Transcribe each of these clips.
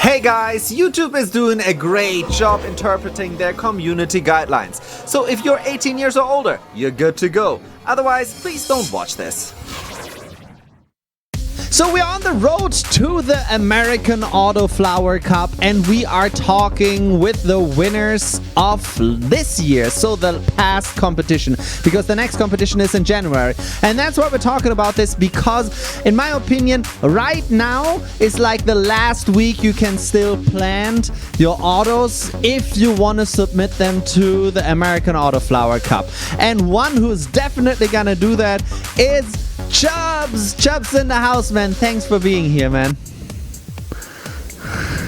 Hey guys, YouTube is doing a great job interpreting their community guidelines. So if you're 18 years or older, you're good to go. Otherwise, please don't watch this. So we're on the road to the American Autoflower Cup, and we are talking with the winners of this year, so the past competition, because the next competition is in January. And that's what we're talking about this, because in my opinion, right now is like the last week you can still plant your autos if you want to submit them to the American Autoflower Cup. And one who's definitely gonna do that is Chubbs! Chubbs in the house, man. Thanks for being here, man.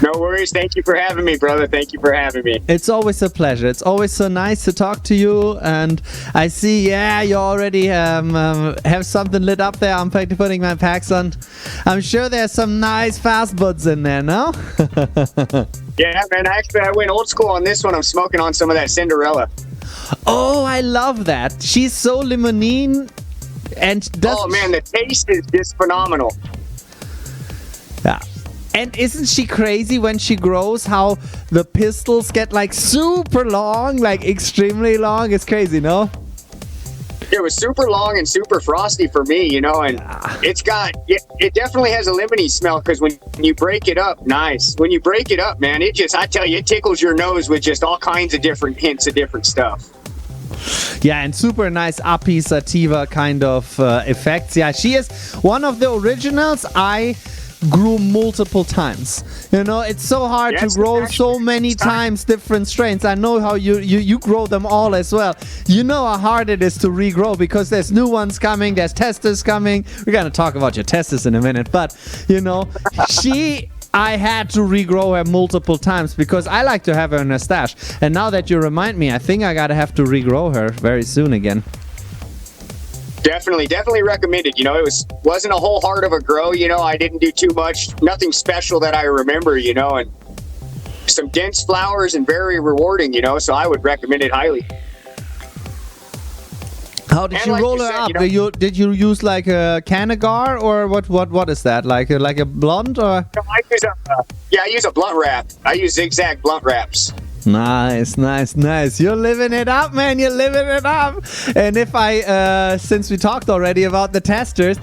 No worries. Thank you for having me, brother. Thank you for having me. It's always a pleasure. It's always so nice to talk to you. And I see, you already have something lit up there. I'm putting my packs on. I'm sure there's some nice fast buds in there, no? Yeah, man. Actually, I went old school on this one. I'm smoking on some of that Cinderella. Oh, I love that. She's so limonene. And oh man, the taste is just phenomenal. Yeah. And isn't she crazy when she grows, how the pistils get like super long, like extremely long? It's crazy, no? It was super long and super frosty for me, and it definitely has a lemony smell, because when you break it up, when you break it up, man, I tell you, it tickles your nose with just all kinds of different hints of different stuff. Yeah, and super nice uppy sativa kind of effects. Yeah, she is one of the originals I grew multiple times. It's so hard to grow so many times different strains. I know how you grow them all as well. You know how hard it is to regrow, because there's new ones coming, there's testers coming. We're going to talk about your testers in a minute, but I had to regrow her multiple times because I like to have her in a stash. And now that you remind me, I think I gotta have to regrow her very soon again. Definitely recommended. It wasn't a whole heart of a grow. I didn't do too much, nothing special that I remember. And some dense flowers and very rewarding. So I would recommend it highly. How did you roll her up? Did you use like a Canagar, or what is that? Like a blunt, or? No, I use a blunt wrap. I use zigzag blunt wraps. Nice. You're living it up, man. You're living it up. And if since we talked already about the testers,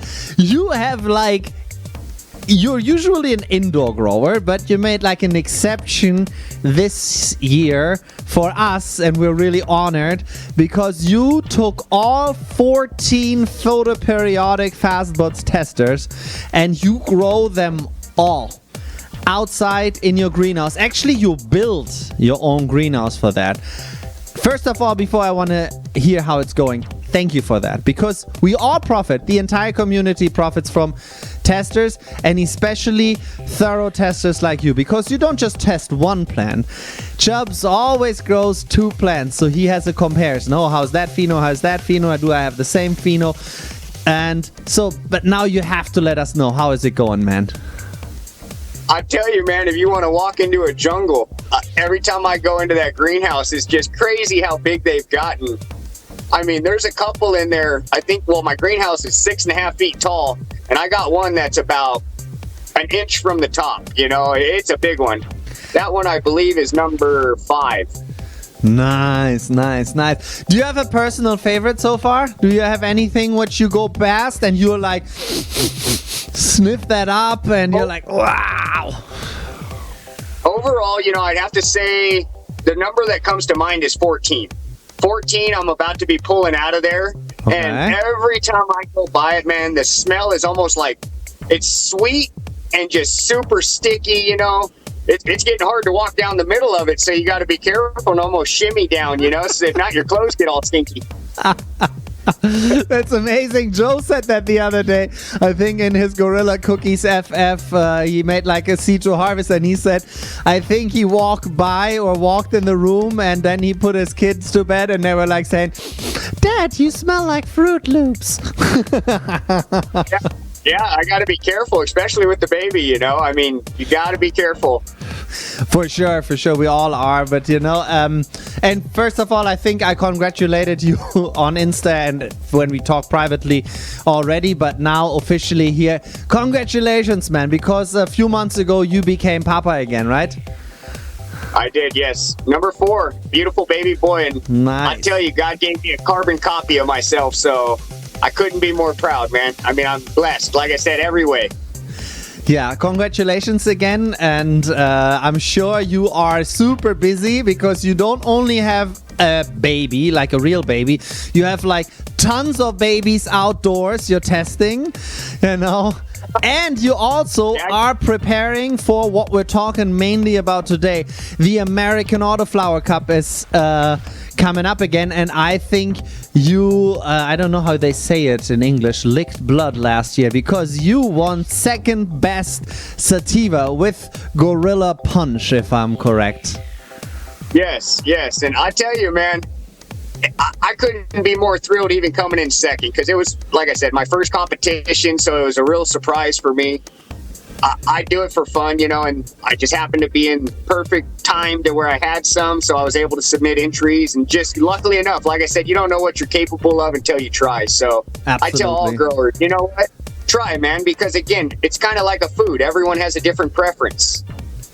you're usually an indoor grower, but you made like an exception this year for us, and we're really honored because you took all 14 photoperiodic fastbuds testers and you grow them all outside in your greenhouse. Actually, you built your own greenhouse for that. First of all, before I want to hear how it's going, thank you for that, because we all profit. The entire community profits from testers, and especially thorough testers like you, because you don't just test one plant. Chubbs always grows 2 plants, so he has a comparison. Oh, how's that pheno? How's that pheno? Do I have the same pheno? And so, but now you have to let us know, how is it going, man? I tell you, man, if you want to walk into a jungle, every time I go into that greenhouse, it's just crazy how big they've gotten. I mean, there's a couple in there. My greenhouse is 6.5 feet tall, and I got one that's about an inch from the top. It's a big one. That one, I believe, is number 5. Nice. Do you have a personal favorite so far? Do you have anything which you go past and you're like, sniff that up, and you're like, wow? Overall, I'd have to say the number that comes to mind is 14. 14, I'm about to be pulling out of there. Okay. And every time I go by it, man, the smell is almost like it's sweet and just super sticky, It's getting hard to walk down the middle of it, so you got to be careful and almost shimmy down, so if not, your clothes get all stinky. That's amazing. Joe said that the other day, I think in his Gorilla Cookies FF, he made like a C2 harvest, and he said, I think he walked in the room, and then he put his kids to bed, and they were like saying, Dad, you smell like Fruit Loops. Yeah, I got to be careful, especially with the baby, I mean, you got to be careful. For sure, we all are. But and first of all, I think I congratulated you on Insta and when we talked privately already, but now officially here, congratulations, man, because a few months ago you became Papa again, right? I did, yes. Number 4, beautiful baby boy, and nice. I tell you, God gave me a carbon copy of myself, so I couldn't be more proud, man. I mean, I'm blessed, like I said, every way. Yeah, congratulations again, and I'm sure you are super busy because you don't only have a baby, like a real baby, you have like tons of babies outdoors you're testing, and you also are preparing for what we're talking mainly about today. The American Autoflower Cup is coming up again, and I think you, I don't know how they say it in English, licked blood last year because you won second best Sativa with Gorilla Punch, if I'm correct. Yes, and I tell you, man, I couldn't be more thrilled even coming in second because it was, like I said, my first competition, so it was a real surprise for me. I do it for fun, and I just happened to be in perfect time to where I had some, so I was able to submit entries, and just luckily enough, like I said, you don't know what you're capable of until you try. So absolutely. I tell all growers, you know what? Try, man, because again, it's kind of like a food. Everyone has a different preference.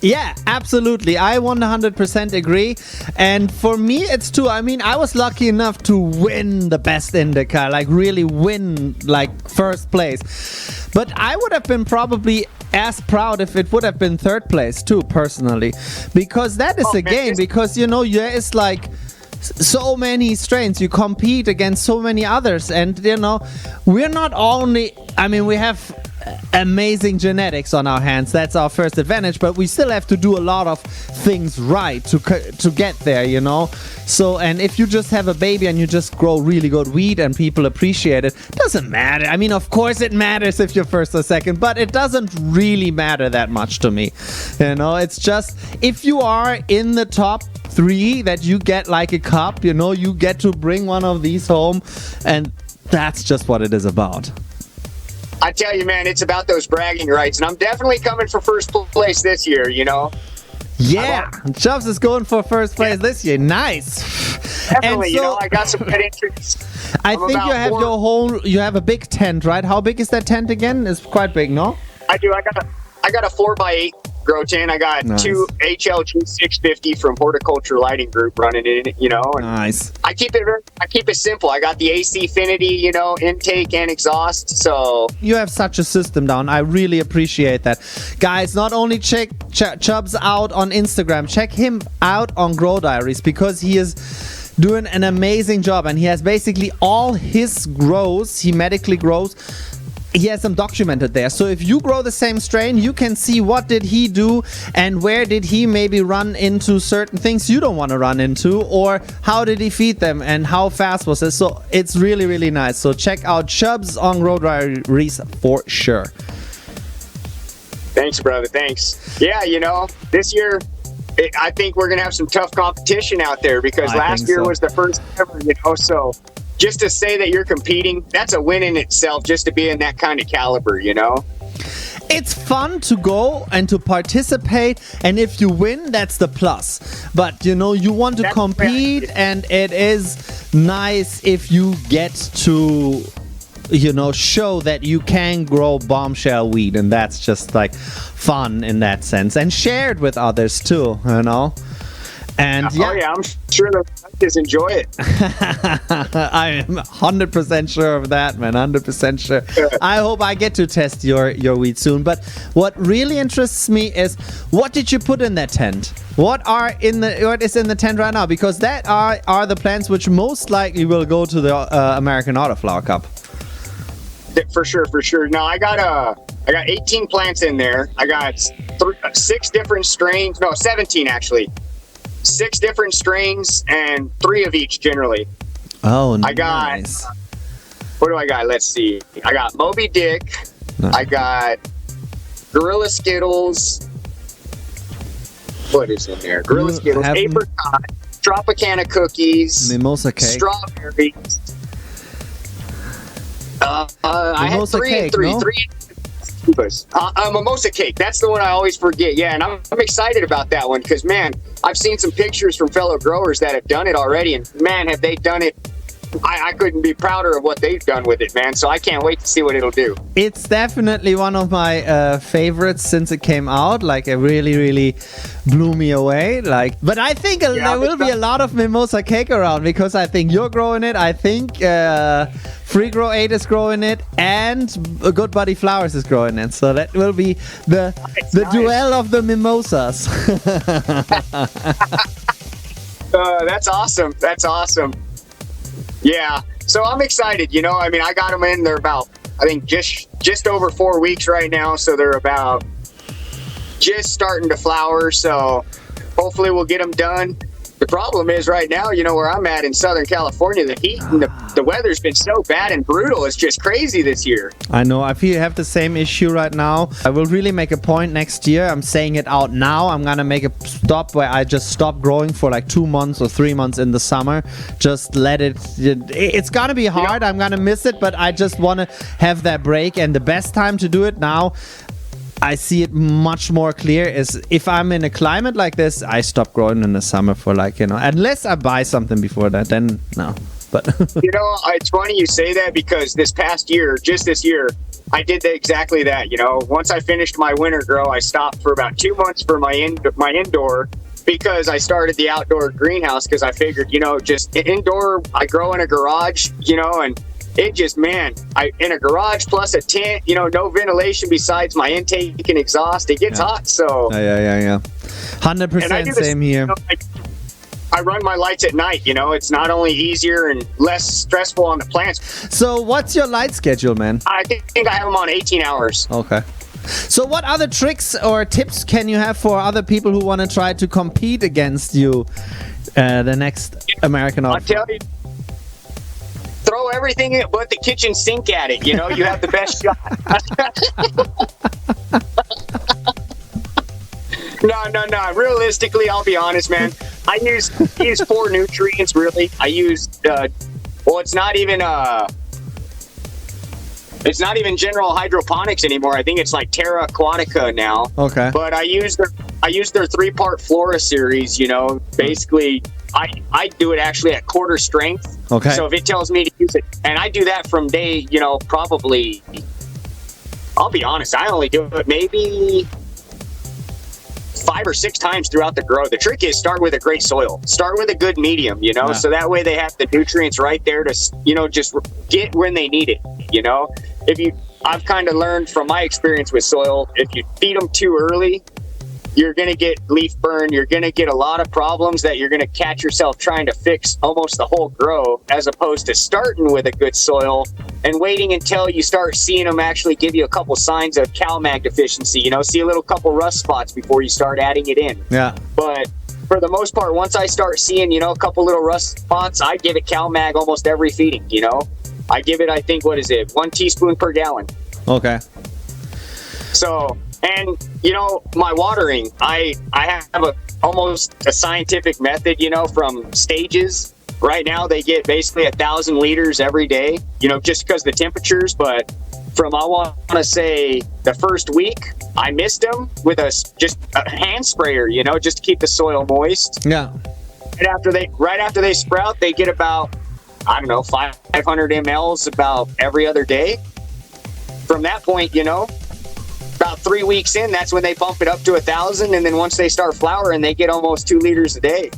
Yeah, absolutely. I 100% agree. And for me, it's too. I mean, I was lucky enough to win the best IndyCar, like really win, like first place. But I would have been probably as proud if it would have been third place too, personally. Because that is a game, because, there is like so many strains. You compete against so many others. And, we're not only, we have amazing genetics on our hands. That's our first advantage, but we still have to do a lot of things right to get there, So, and if you just have a baby and you just grow really good weed and people appreciate it, doesn't matter. I mean, of course it matters if you're first or second, but it doesn't really matter that much to me. It's just if you are in the top 3 that you get like a cup, you get to bring one of these home, and that's just what it is about. I tell you, man, it's about those bragging rights, and I'm definitely coming for first place this year, Yeah, Chubbs is going for first place this year. Nice. Definitely, and so, I got some good entries. I think you have a big tent, right? How big is that tent again? It's quite big, no? I do. I got a 4x8 grow tent. I got 2 HLG 650 from Horticulture Lighting Group running in it, and nice. I keep it simple. I got the AC Infinity, intake and exhaust. So you have such a system down. I really appreciate that. Guys, not only check Chubbs out on Instagram, check him out on Grow Diaries because he is doing an amazing job, and he has basically all his grows, he medically grows, he has them documented there. So if you grow the same strain, you can see what did he do and where did he maybe run into certain things you don't want to run into, or how did he feed them and how fast was it. So it's really, really nice. So check out Chubbs on Grow Diaries for sure. Thanks, brother. Thanks. Yeah, this year, I think we're going to have some tough competition out there because last year was the first ever, so just to say that you're competing, that's a win in itself, just to be in that kind of caliber, It's fun to go and to participate, and if you win, that's the plus. But, you want to compete, and it is nice if you get to, show that you can grow bombshell weed, and that's just like fun in that sense, and shared with others too, And I'm sure the kids enjoy it. I am 100% sure of that, man. 100% sure. I hope I get to test your weed soon. But what really interests me is, what did you put in that tent? What is in the tent right now? Because that are the plants which most likely will go to the American Autoflower Cup. For sure. No, I got 18 plants in there. I got 6 different strains. No, 17 actually. 6 different strains and 3 of each generally. Oh, nice. I got, what do I got? Let's see. I got Moby Dick. Nice. I got Gorilla Skittles. What is in there? Gorilla Skittles, apricot, Tropicana cookies, mimosa cake, strawberries. I had three Mimosa cake. That's the one I always forget. Yeah, and I'm excited about that one because, man, I've seen some pictures from fellow growers that have done it already, and man, have they done it. I couldn't be prouder of what they've done with it, man. So I can't wait to see what it'll do. It's definitely one of my favorites since it came out. Like, it really, really blew me away. Like, but I think there will be a lot of mimosa cake around because I think you're growing it. I think Free Grow 8 is growing it, and Good Buddy Flowers is growing it. So that will be the duel of the mimosas. That's awesome. That's awesome. Yeah, so I'm excited, I mean, I got them in, they're about, I think, just over 4 weeks right now, so they're about just starting to flower, so hopefully we'll get them done. The problem is right now, where I'm at in Southern California, the heat and the weather's been so bad and brutal. It's just crazy this year. I know. I feel you have the same issue right now. I will really make a point next year. I'm saying it out now. I'm going to make a stop where I just stop growing for like 2 months or 3 months in the summer. Just let it. It's going to be hard. I'm going to miss it, but I just want to have that break. And the best time to do it now, I see it much more clear, is if I'm in a climate like this, I stop growing in the summer for unless I buy something before that, then no. But it's funny you say that because this year, I did exactly that. Once I finished my winter grow, I stopped for about 2 months for my indoor because I started the outdoor greenhouse because I figured, just indoor, I grow in a garage, and it just, man, in a garage plus a tent, no ventilation besides my intake and exhaust. It gets hot, so. Yeah. 100% same here. I run my lights at night, It's not only easier and less stressful on the plants. So what's your light schedule, man? I think I have them on 18 hours. Okay. So what other tricks or tips can you have for other people who want to try to compete against you the next American Autoflower? I'll tell you. Throw everything but the kitchen sink at it. You have the best shot. No. Realistically, I'll be honest, man. I use 4 nutrients, really. I use, it's not even general hydroponics anymore. I think it's like Terra Aquatica now. Okay. But I use their 3-part Flora series, basically. I do it actually at quarter strength. Okay. So if it tells me to use it, and I do that from day, probably, I'll be honest, I only do it maybe 5 or 6 times throughout the grow. The trick is start with a great soil. Start with a good medium, so that way they have the nutrients right there to, just get when they need it, I've kind of learned from my experience with soil, if you feed them too early, you're going to get leaf burn. You're going to get a lot of problems that you're going to catch yourself trying to fix almost the whole grow, as opposed to starting with a good soil and waiting until you start seeing them actually give you a couple signs of CalMag deficiency, see a little couple rust spots before you start adding it in. Yeah. But for the most part, once I start seeing, a couple little rust spots, I give it CalMag almost every feeding, I give it, I think, 1 teaspoon per gallon. Okay. So, and my watering, I have almost a scientific method, from stages. Right now they get basically 1,000 liters every day, just because the temperatures. But from, I want to say, the first week, I mist them with just a hand sprayer, just to keep the soil moist. Yeah. Right after they sprout, they get about, 500 mLs about every other day. From that point, about 3 weeks in, that's when they bump it up to 1,000, and then once they start flowering, they get almost 2 liters a day.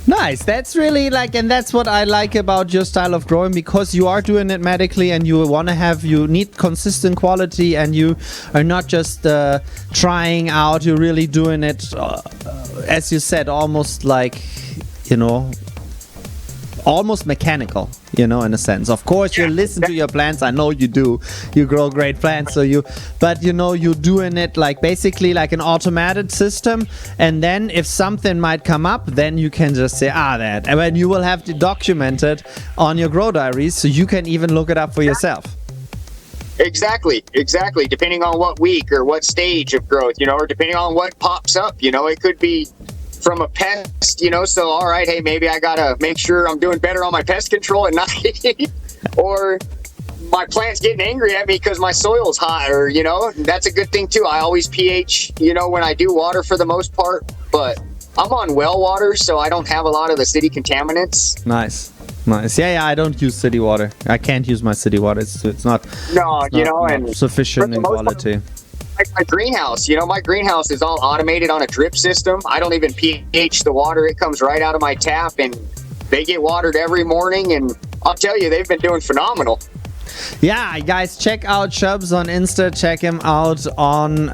Nice. That's really and that's what I like about your style of growing, because you are doing it medically and you need consistent quality, and you are not just trying out, you're really doing it, as you said, almost almost mechanical, in a sense. Of course, you listen to your plants. I know you do. You grow great plants, but you're doing it basically like an automated system. And then if something might come up, then you can just say, that. And then you will have to document it on your grow diaries, so you can even look it up for yourself. Exactly. Depending on what week or what stage of growth, or depending on what pops up, it could be from a pest, so all right, hey, maybe I gotta make sure I'm doing better on my pest control at night, or my plant's getting angry at me because my soil's hot, or, you know, that's a good thing too. I always pH, you know, when I do water for the most part, but I'm on well water, so I don't have a lot of the city contaminants. Nice. Yeah, I don't use city water. I can't use my city water. It's not. No, it's you not, know, not and sufficient in quality. Like my greenhouse, you know, my greenhouse is all automated on a drip system. I don't even pH the water. It comes right out of my tap, and they get watered every morning, and I'll tell you, they've been doing phenomenal. Yeah, guys, check out Chubbs on Insta. Check him out on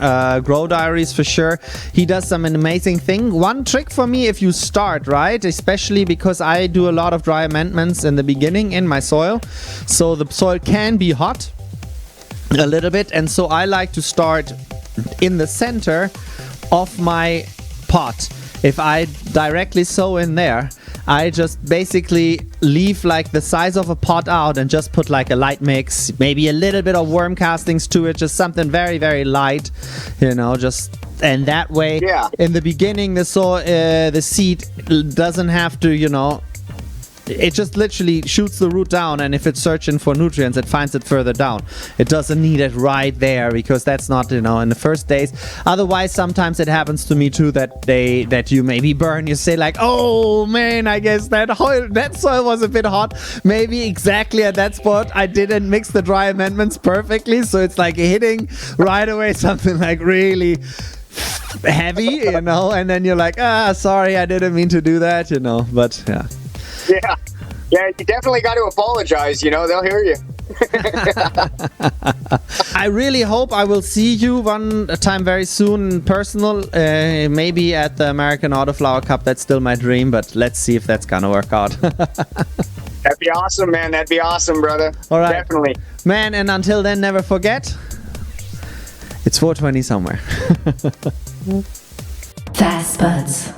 Grow Diaries for sure. He does some amazing thing. One trick for me, if you start, right, especially because I do a lot of dry amendments in the beginning in my soil, so the soil can be hot a little bit, and so I like to start in the center of my pot. If I directly sow in there, I just basically leave like the size of a pot out and just put like a light mix, maybe a little bit of worm castings to it, just something very, very light, you know, just, and that way, in the beginning, the seed doesn't have to, you know, it just literally shoots the root down, and if it's searching for nutrients, it finds it further down. It doesn't need it right there, because that's not, you know, in the first days. Otherwise, sometimes it happens to me too that you maybe burn. You say like, oh man, I guess that soil was a bit hot. Maybe exactly at that spot I didn't mix the dry amendments perfectly, so it's like hitting right away something like really heavy, you know, and then you're like, sorry, I didn't mean to do that, you know, but yeah. Yeah, you definitely got to apologize, you know, they'll hear you. I really hope I will see you one time very soon in personal, maybe at the American Autoflower Cup. That's still my dream, but let's see if that's gonna work out. That'd be awesome, man. That'd be awesome, brother. All right. Definitely. Man, and until then, never forget, it's 420 somewhere. Fast Buds.